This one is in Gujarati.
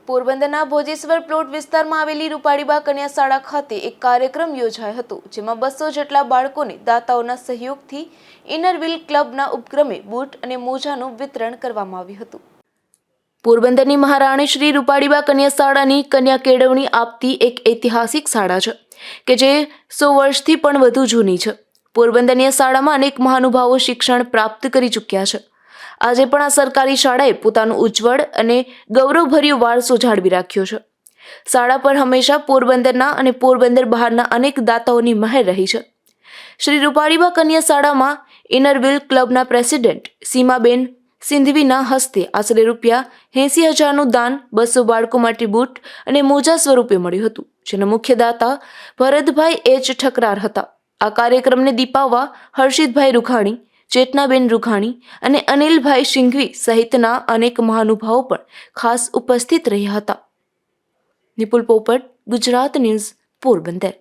પોરબંદરના ભોજેશ્વર પ્લોટ વિસ્તારમાં આવેલી રૂપાળીબા કન્યા શાળા ખાતે એક કાર્યક્રમ યોજાયો હતો, જેમાં 200 જેટલા બાળકોને દાતાઓના સહયોગથી ઇનરવ્હીલ ક્લબના ઉપક્રમે બૂટ અને મોજાનું વિતરણ કરવામાં આવ્યું હતું. પોરબંદરની મહારાણી શ્રી રૂપાળીબા કન્યા શાળાની કન્યા કેળવણી આપતી એક ઐતિહાસિક શાળા છે કે જે 100 વર્ષથી પણ વધુ જૂની છે. પોરબંદરની શાળામાં અનેક મહાનુભાવો શિક્ષણ પ્રાપ્ત કરી ચૂક્યા છે. આજે પણ આ સરકારી શાળાએ પોતાનું ઉજ્જવળ અને ગૌરવભર્યો વારસો જાળવી રાખ્યો છે. શાળા પર હંમેશા પોરબંદરના અને પોરબંદર બહારના અનેક દાતાઓની મહેર રહી છે. શ્રી રૂપાળીબા કન્યા શાળામાં ઇનરવ્હીલ ક્લબના પ્રેસિડેન્ટ સીમાબેન સિંધવીના હસ્તે આશરે ₹80,000નું દાન 200 બાળકો માટે બૂટ અને મોજા સ્વરૂપે મળ્યું હતું, જેના મુખ્ય દાતા ભરતભાઈ એચ ઠકરાર હતા. આ કાર્યક્રમને દીપાવવા હર્ષિતભાઈ રૂખાણી, ચેતનાબેન રૂખાણી અને અનિલભાઈ સિંઘવી સહિતના અનેક મહાનુભાવો પણ ખાસ ઉપસ્થિત રહ્યા હતા. નિપુલ પોપટ, ગુજરાત ન્યૂઝ, પોરબંદર.